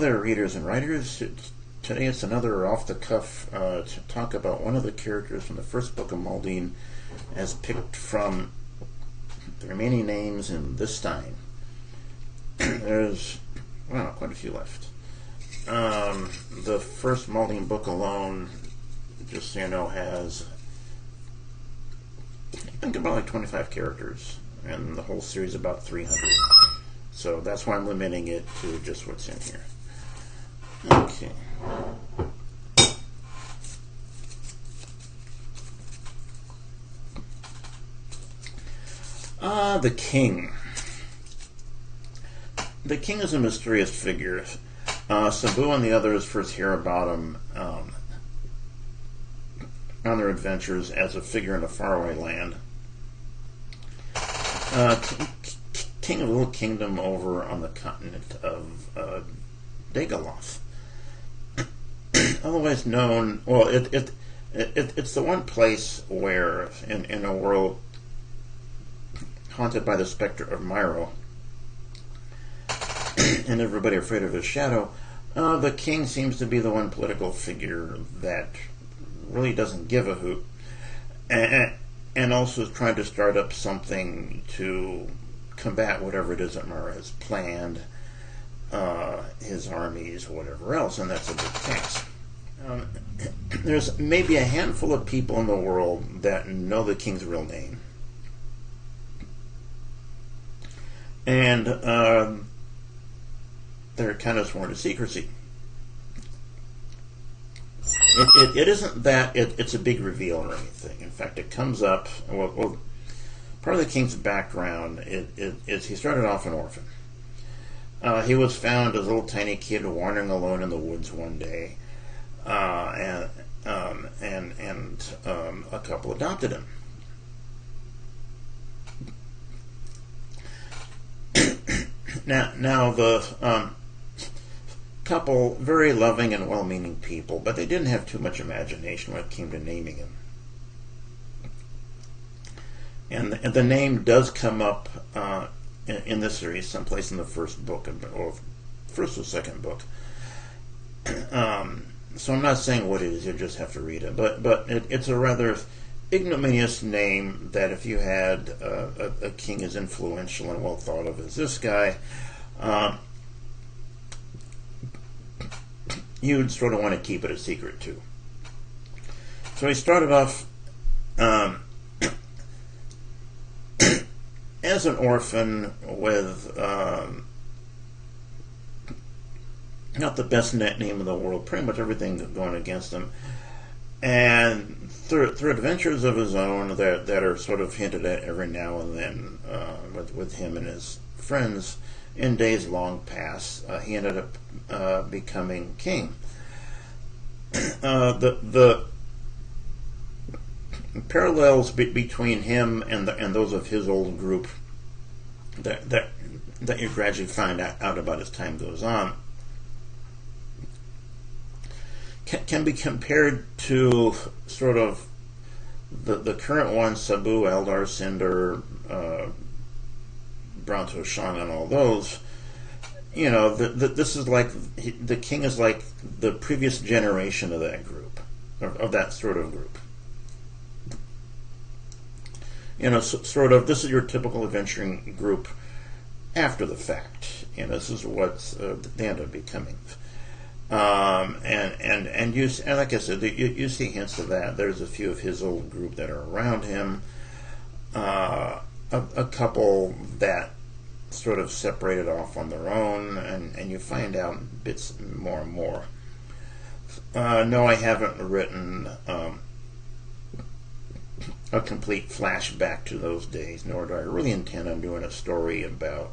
there, readers and writers. Today it's another off-the-cuff to talk about one of the characters from the first book of Maldene as picked from the remaining names in this stein. There's, well, quite a few left. The first Maldene book alone, just so you know, has, I think, about like 25 characters, and the whole series about 300. So that's why I'm limiting it to just what's in here. Okay. The King. The King is a mysterious figure. Sabu and the others first hear about him on their adventures as a figure in a faraway land. King of a little kingdom over on the continent of Dagaloth. Otherwise known, well, it's the one place where, in a world haunted by the specter of Myro, and everybody afraid of his shadow, the king seems to be the one political figure that really doesn't give a hoot, and also is trying to start up something to combat whatever it is that Myro has planned, his armies, whatever else, and that's a big task. There's maybe a handful of people in the world that know the king's real name, and they're kind of sworn to secrecy. It isn't that it's a big reveal or anything. In fact, it comes up, well, part of the king's background is he started off an orphan. He was found as a little tiny kid wandering alone in the woods one day, and a couple adopted him. Now the couple, very loving and well-meaning people, but they didn't have too much imagination when it came to naming him. And the name does come up in this series, someplace in the first book, or first or second book. So I'm not saying what it is; you just have to read it. But it's a rather ignominious name that, if you had a king as influential and well thought of as this guy, you'd sort of want to keep it a secret too. So he started off as an orphan with not the best name in the world, pretty much everything going against him, and through adventures of his own that are sort of hinted at every now and then with him and his friends in days long past, he ended up becoming king. The parallels between him and those of his old group that you gradually find out about as time goes on can be compared to sort of the current ones: Sabu, Eldar, Cinder, Bronto, Shang, and all those. You know, this is like the king is like the previous generation of that group, of that sort of group. You know, sort of, this is your typical adventuring group after the fact. You know, this is what they end up becoming. And like I said, you see hints of that. There's a few of his old group that are around him. A couple that sort of separated off on their own, and you find out bits more and more. No, I haven't written a complete flashback to those days, nor do I really intend on doing a story about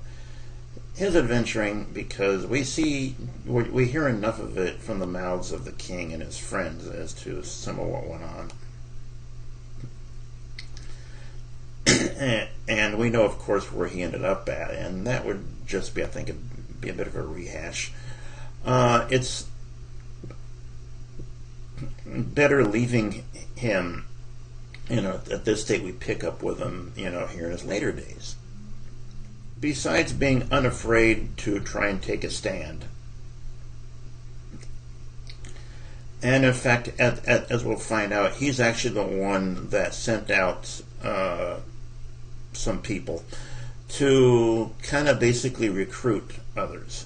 his adventuring, because we hear enough of it from the mouths of the king and his friends as to some of what went on. And we know, of course, where he ended up at, and that would just be, I think, be a bit of a rehash. It's better leaving him, you know, at this state. We pick up with him, you know, here in his later days. Besides being unafraid to try and take a stand, And in fact, as we'll find out, he's actually the one that sent out some people to kind of basically recruit others.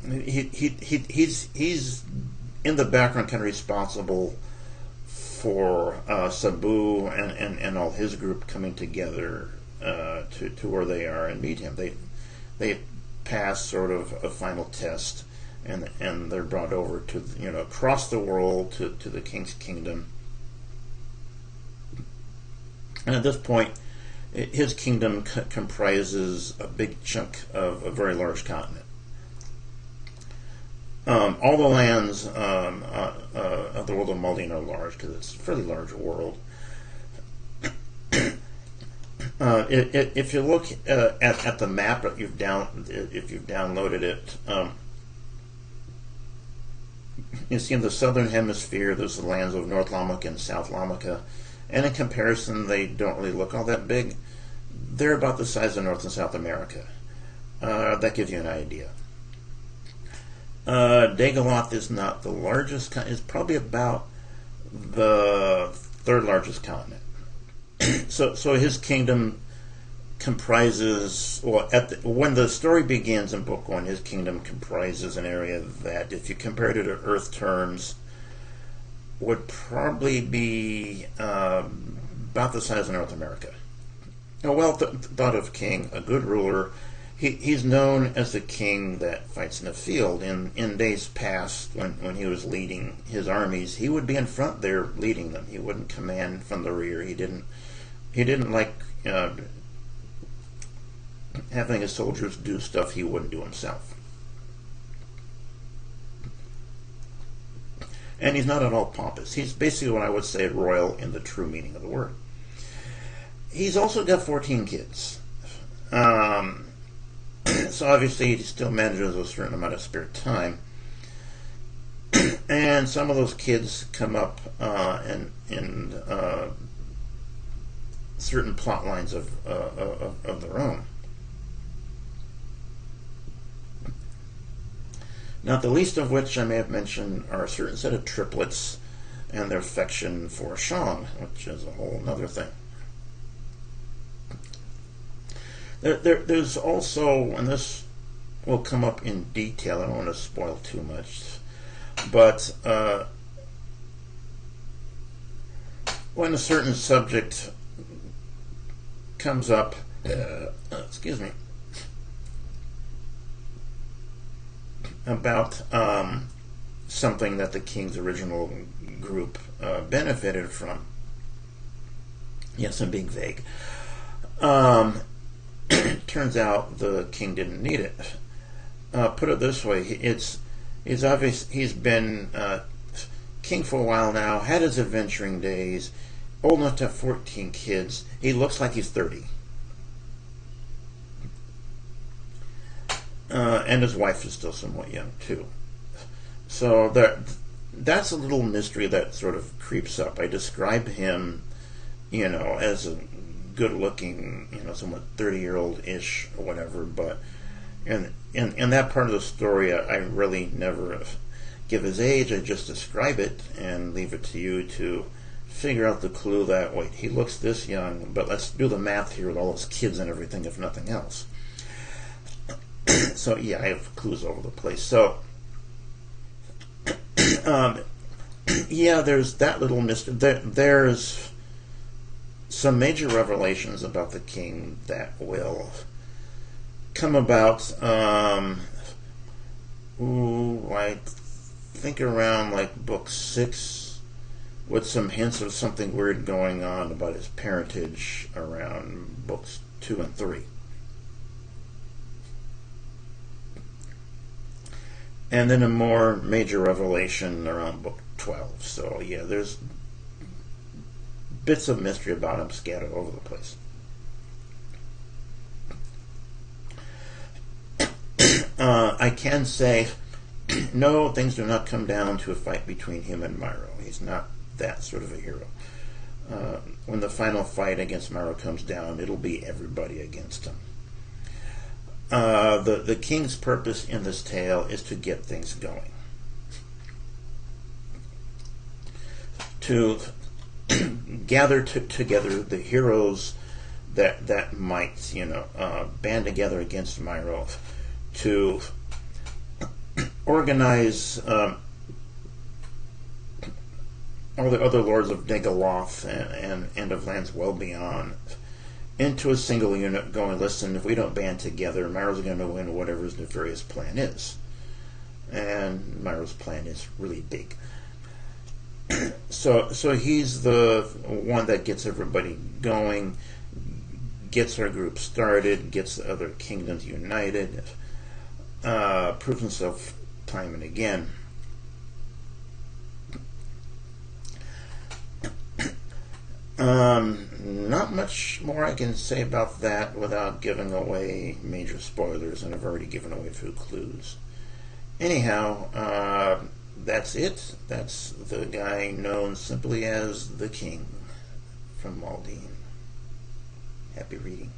He's in the background, kind of responsible for Sabu and all his group coming together to where they are and meet him. They pass sort of a final test, and they're brought over to across the world to the king's kingdom. And at this point, his kingdom comprises a big chunk of a very large continent. All the lands of the world of Maldene are large because it's a fairly large world. If you look at the map, if you've downloaded it, you see in the southern hemisphere there's the lands of North Lamaka and South Lamaka, and in comparison they don't really look all that big. They're about the size of North and South America. That gives you an idea. Dagaloth is not the largest. It's probably about the third largest continent. So his kingdom comprises, when the story begins in Book 1, his kingdom comprises an area that, if you compared it to Earth terms, would probably be about the size of North America. A well-thought of king, a good ruler. He's known as the king that fights in the field. In days past, when he was leading his armies, he would be in front there leading them. He wouldn't command from the rear. He didn't like having his soldiers do stuff he wouldn't do himself. And he's not at all pompous. He's basically what I would say royal in the true meaning of the word. He's also got 14 kids. So obviously he still manages a certain amount of spare time. And some of those kids come up in certain plot lines of their own. Not the least of which I may have mentioned are a certain set of triplets and their affection for Shang, which is a whole other thing. There's also, and this will come up in detail, I don't want to spoil too much, but when a certain subject comes up, excuse me, about something that the king's original group benefited from. Yes, I'm being vague. Turns out the king didn't need it. Put it this way, it's obvious he's been king for a while now, had his adventuring days, old enough to have 14 kids. He looks like he's 30. And his wife is still somewhat young, too. So that's a little mystery that sort of creeps up. I describe him, as a good-looking, somewhat 30-year-old-ish or whatever, but in that part of the story, I really never give his age. I just describe it and leave it to you to figure out the clue that, wait, he looks this young, but let's do the math here with all those kids and everything, if nothing else. So, yeah, I have clues all over the place. So, yeah, there's that little mystery. There's some major revelations about the king that will come about, I think around like book 6, with some hints of something weird going on about his parentage around books 2 and 3. And then a more major revelation around book 12. So, yeah, there's bits of mystery about him scattered over the place. I can say, no, things do not come down to a fight between him and Myro. He's not that sort of a hero. When the final fight against Myro comes down, it'll be everybody against him. The king's purpose in this tale is to get things going, to gather together the heroes that might band together against Myro, to organize all the other lords of Dagaloth and of lands well beyond into a single unit, going, listen, if we don't band together, Myro's going to win whatever his nefarious plan is. And Myro's plan is really big. So he's the one that gets everybody going, gets our group started, gets the other kingdoms united, proves himself time and again. Not much more I can say about that without giving away major spoilers, and I've already given away a few clues. Anyhow, that's it. That's the guy known simply as the King from Maldene. Happy reading.